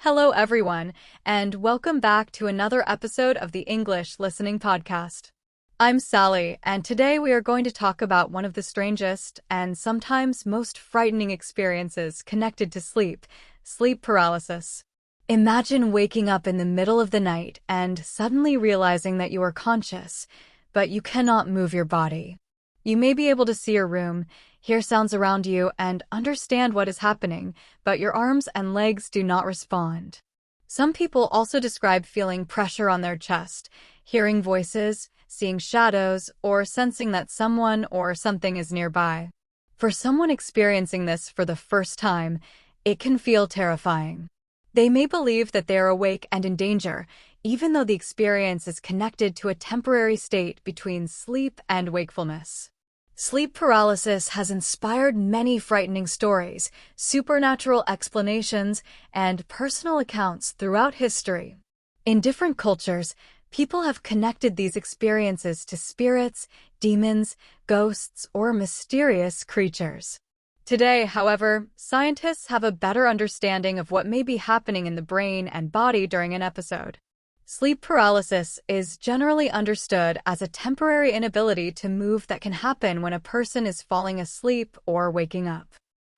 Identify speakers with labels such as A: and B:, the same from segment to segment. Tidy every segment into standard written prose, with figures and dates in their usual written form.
A: Hello, everyone, and welcome back to another episode of the English Listening Podcast. I'm Sally, and today we are going to talk about one of the strangest and sometimes most frightening experiences connected to sleep paralysis. Imagine waking up in the middle of the night and suddenly realizing that you are conscious, but you cannot move your body. You may be able to see your room, hear sounds around you, and understand what is happening, but your arms and legs do not respond. Some people also describe feeling pressure on their chest, hearing voices, seeing shadows, or sensing that someone or something is nearby. For someone experiencing this for the first time, it can feel terrifying. They may believe that they are awake and in danger, even though the experience is connected to a temporary state between sleep and wakefulness. Sleep paralysis has inspired many frightening stories, supernatural explanations, and personal accounts throughout history. In different cultures, people have connected these experiences to spirits, demons, ghosts, or mysterious creatures. Today, however, scientists have a better understanding of what may be happening in the brain and body during an episode. Sleep paralysis is generally understood as a temporary inability to move that can happen when a person is falling asleep or waking up.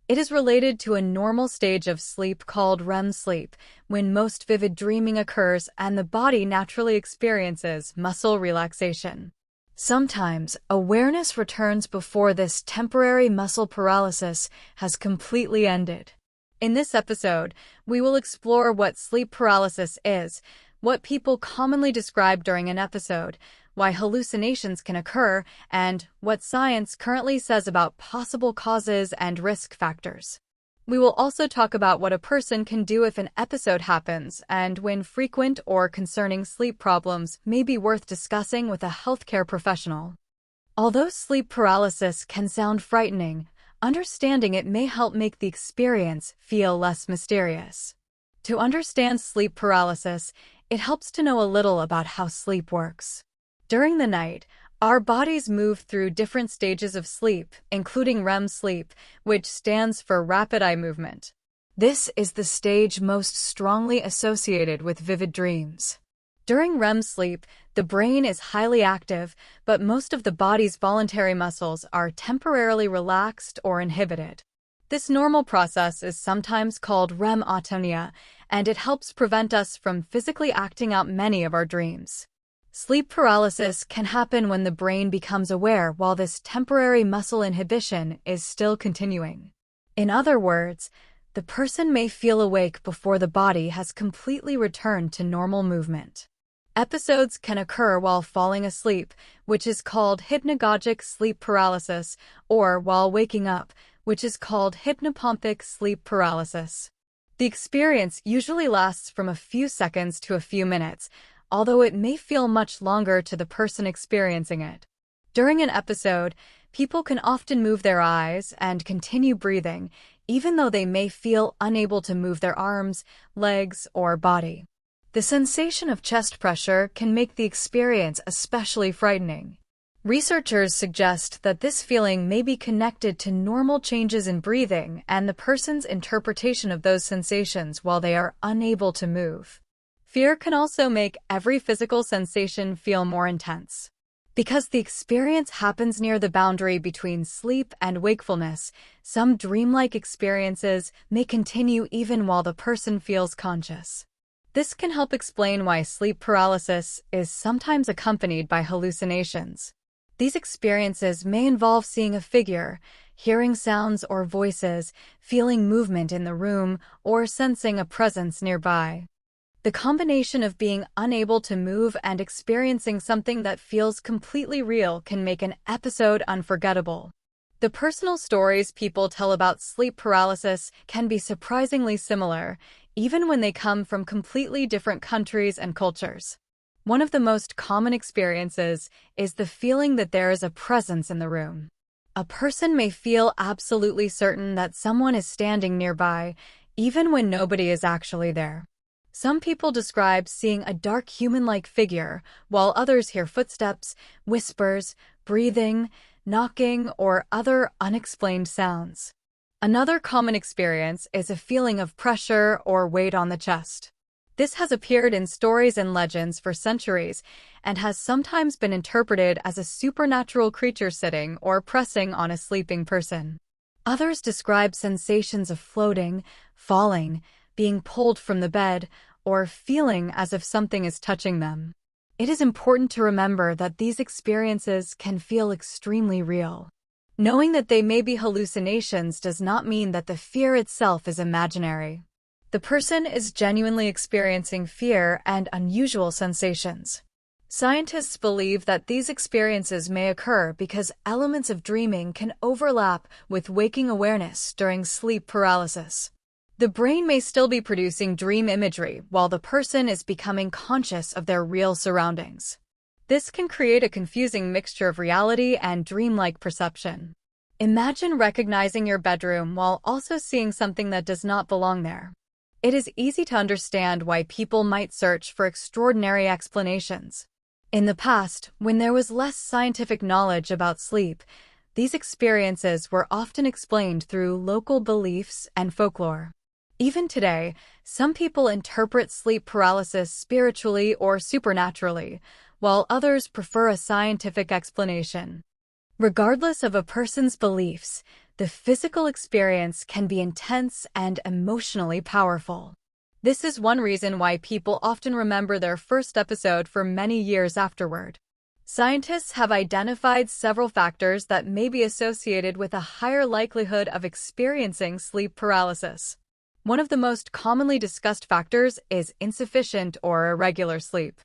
A: It is related to a normal stage of sleep called REM sleep, when most vivid dreaming occurs and the body naturally experiences muscle relaxation. Sometimes, awareness returns before this temporary muscle paralysis has completely ended. In this episode, we will explore what sleep paralysis is, what people commonly describe during an episode, why hallucinations can occur, and what science currently says about possible causes and risk factors. We will also talk about what a person can do if an episode happens and when frequent or concerning sleep problems may be worth discussing with a healthcare professional. Although sleep paralysis can sound frightening, understanding it may help make the experience feel less mysterious. To understand sleep paralysis, it helps to know a little about how sleep works. During the night, our bodies move through different stages of sleep, including REM sleep, which stands for rapid eye movement. This is the stage most strongly associated with vivid dreams. During REM sleep, the brain is highly active, but most of the body's voluntary muscles are temporarily relaxed or inhibited. This normal process is sometimes called REM atonia, and it helps prevent us from physically acting out many of our dreams. Sleep paralysis can happen when the brain becomes aware while this temporary muscle inhibition is still continuing. In other words, the person may feel awake before the body has completely returned to normal movement. Episodes can occur while falling asleep, which is called hypnagogic sleep paralysis, or while waking up, which is called hypnopompic sleep paralysis. The experience usually lasts from a few seconds to a few minutes, although it may feel much longer to the person experiencing it. During an episode, people can often move their eyes and continue breathing, even though they may feel unable to move their arms, legs, or body. The sensation of chest pressure can make the experience especially frightening. Researchers suggest that this feeling may be connected to normal changes in breathing and the person's interpretation of those sensations while they are unable to move. Fear can also make every physical sensation feel more intense. Because the experience happens near the boundary between sleep and wakefulness, some dreamlike experiences may continue even while the person feels conscious. This can help explain why sleep paralysis is sometimes accompanied by hallucinations. These experiences may involve seeing a figure, hearing sounds or voices, feeling movement in the room, or sensing a presence nearby. The combination of being unable to move and experiencing something that feels completely real can make an episode unforgettable. The personal stories people tell about sleep paralysis can be surprisingly similar, even when they come from completely different countries and cultures. One of the most common experiences is the feeling that there is a presence in the room. A person may feel absolutely certain that someone is standing nearby, even when nobody is actually there. Some people describe seeing a dark human-like figure, while others hear footsteps, whispers, breathing, knocking, or other unexplained sounds. Another common experience is a feeling of pressure or weight on the chest. This has appeared in stories and legends for centuries and has sometimes been interpreted as a supernatural creature sitting or pressing on a sleeping person. Others describe sensations of floating, falling, being pulled from the bed, or feeling as if something is touching them. It is important to remember that these experiences can feel extremely real. Knowing that they may be hallucinations does not mean that the fear itself is imaginary. The person is genuinely experiencing fear and unusual sensations. Scientists believe that these experiences may occur because elements of dreaming can overlap with waking awareness during sleep paralysis. The brain may still be producing dream imagery while the person is becoming conscious of their real surroundings. This can create a confusing mixture of reality and dreamlike perception. Imagine recognizing your bedroom while also seeing something that does not belong there. It is easy to understand why people might search for extraordinary explanations. In the past, when there was less scientific knowledge about sleep, these experiences were often explained through local beliefs and folklore. Even today, some people interpret sleep paralysis spiritually or supernaturally, while others prefer a scientific explanation. Regardless of a person's beliefs, the physical experience can be intense and emotionally powerful. This is one reason why people often remember their first episode for many years afterward. Scientists have identified several factors that may be associated with a higher likelihood of experiencing sleep paralysis. One of the most commonly discussed factors is insufficient or irregular sleep.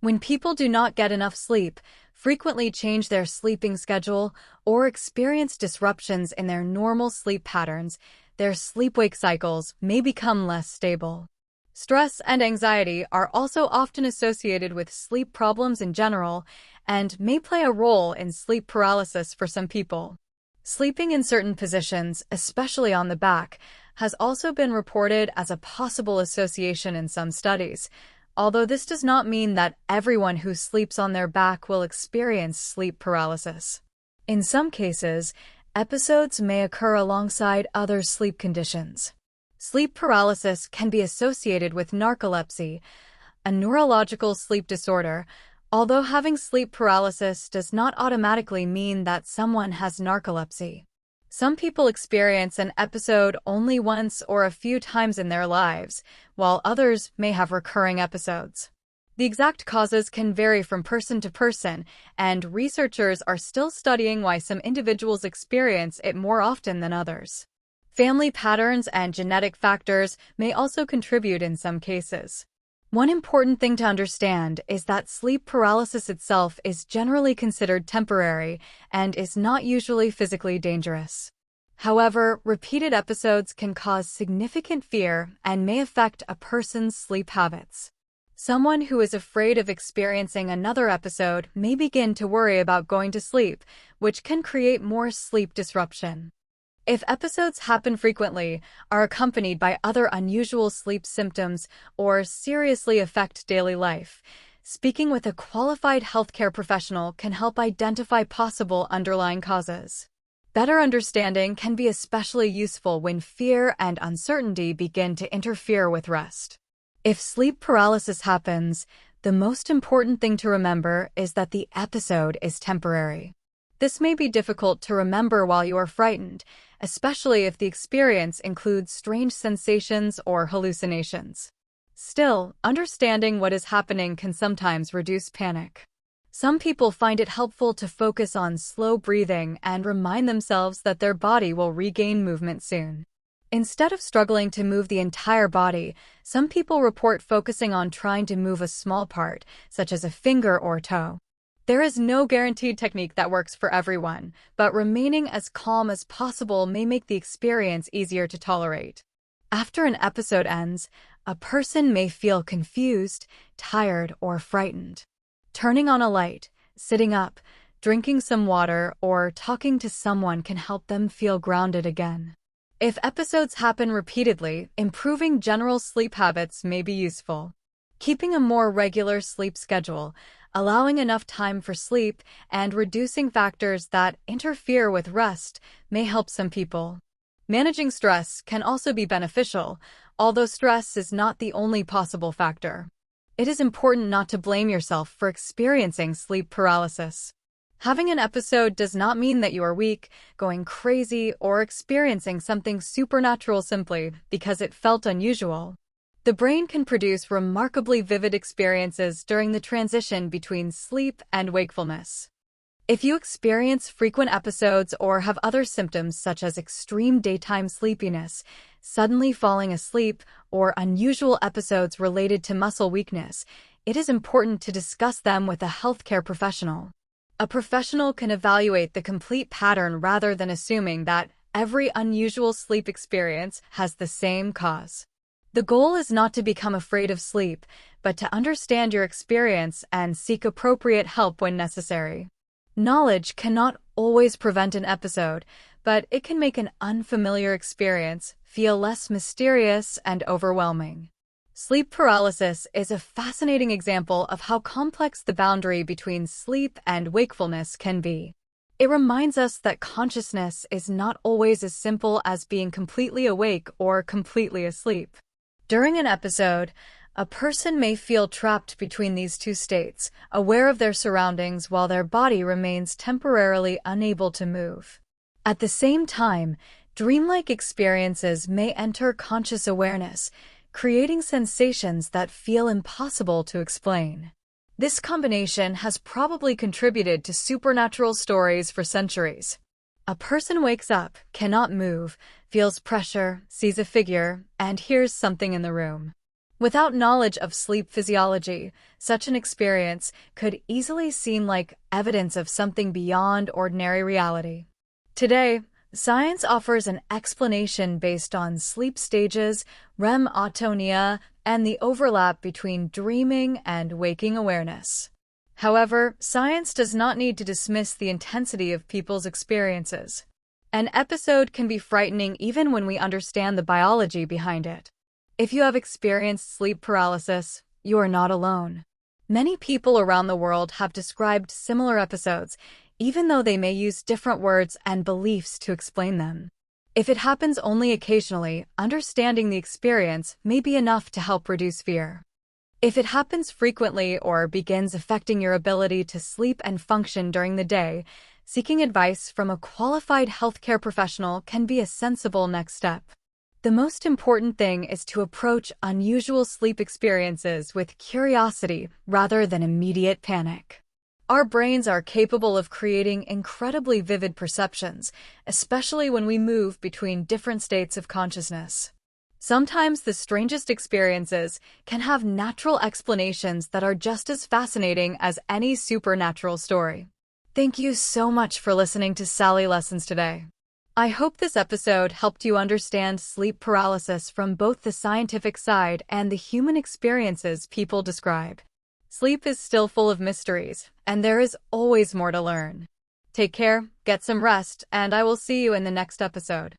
A: When people do not get enough sleep, frequently change their sleeping schedule, or experience disruptions in their normal sleep patterns, their sleep-wake cycles may become less stable. Stress and anxiety are also often associated with sleep problems in general and may play a role in sleep paralysis for some people. Sleeping in certain positions, especially on the back, has also been reported as a possible association in some studies, although this does not mean that everyone who sleeps on their back will experience sleep paralysis. In some cases, episodes may occur alongside other sleep conditions. Sleep paralysis can be associated with narcolepsy, a neurological sleep disorder, although having sleep paralysis does not automatically mean that someone has narcolepsy. Some people experience an episode only once or a few times in their lives, while others may have recurring episodes. The exact causes can vary from person to person, and researchers are still studying why some individuals experience it more often than others. Family patterns and genetic factors may also contribute in some cases. One important thing to understand is that sleep paralysis itself is generally considered temporary and is not usually physically dangerous. However, repeated episodes can cause significant fear and may affect a person's sleep habits. Someone who is afraid of experiencing another episode may begin to worry about going to sleep, which can create more sleep disruption. If episodes happen frequently, are accompanied by other unusual sleep symptoms, or seriously affect daily life, speaking with a qualified healthcare professional can help identify possible underlying causes. Better understanding can be especially useful when fear and uncertainty begin to interfere with rest. If sleep paralysis happens, the most important thing to remember is that the episode is temporary. This may be difficult to remember while you are frightened, especially if the experience includes strange sensations or hallucinations. Still, understanding what is happening can sometimes reduce panic. Some people find it helpful to focus on slow breathing and remind themselves that their body will regain movement soon. Instead of struggling to move the entire body, some people report focusing on trying to move a small part, such as a finger or toe. There is no guaranteed technique that works for everyone, but remaining as calm as possible may make the experience easier to tolerate. After an episode ends, a person may feel confused, tired, or frightened. Turning on a light, sitting up, drinking some water, or talking to someone can help them feel grounded again. If episodes happen repeatedly, improving general sleep habits may be useful. Keeping a more regular sleep schedule, allowing enough time for sleep, and reducing factors that interfere with rest may help some people. Managing stress can also be beneficial, although stress is not the only possible factor. It is important not to blame yourself for experiencing sleep paralysis. Having an episode does not mean that you are weak, going crazy, or experiencing something supernatural simply because it felt unusual. The brain can produce remarkably vivid experiences during the transition between sleep and wakefulness. If you experience frequent episodes or have other symptoms such as extreme daytime sleepiness, suddenly falling asleep, or unusual episodes related to muscle weakness, it is important to discuss them with a healthcare professional. A professional can evaluate the complete pattern rather than assuming that every unusual sleep experience has the same cause. The goal is not to become afraid of sleep, but to understand your experience and seek appropriate help when necessary. Knowledge cannot always prevent an episode, but it can make an unfamiliar experience feel less mysterious and overwhelming. Sleep paralysis is a fascinating example of how complex the boundary between sleep and wakefulness can be. It reminds us that consciousness is not always as simple as being completely awake or completely asleep. During an episode, a person may feel trapped between these two states, aware of their surroundings while their body remains temporarily unable to move. At the same time, dreamlike experiences may enter conscious awareness, creating sensations that feel impossible to explain. This combination has probably contributed to supernatural stories for centuries. A person wakes up, cannot move, feels pressure, sees a figure, and hears something in the room. Without knowledge of sleep physiology, such an experience could easily seem like evidence of something beyond ordinary reality. Today, science offers an explanation based on sleep stages, REM autonia, and the overlap between dreaming and waking awareness. However, science does not need to dismiss the intensity of people's experiences. An episode can be frightening even when we understand the biology behind it. If you have experienced sleep paralysis, you are not alone. Many people around the world have described similar episodes, even though they may use different words and beliefs to explain them. If it happens only occasionally, understanding the experience may be enough to help reduce fear. If it happens frequently or begins affecting your ability to sleep and function during the day, seeking advice from a qualified healthcare professional can be a sensible next step. The most important thing is to approach unusual sleep experiences with curiosity rather than immediate panic. Our brains are capable of creating incredibly vivid perceptions, especially when we move between different states of consciousness. Sometimes the strangest experiences can have natural explanations that are just as fascinating as any supernatural story. Thank you so much for listening to Sally Lessons today. I hope this episode helped you understand sleep paralysis from both the scientific side and the human experiences people describe. Sleep is still full of mysteries, and there is always more to learn. Take care, get some rest, and I will see you in the next episode.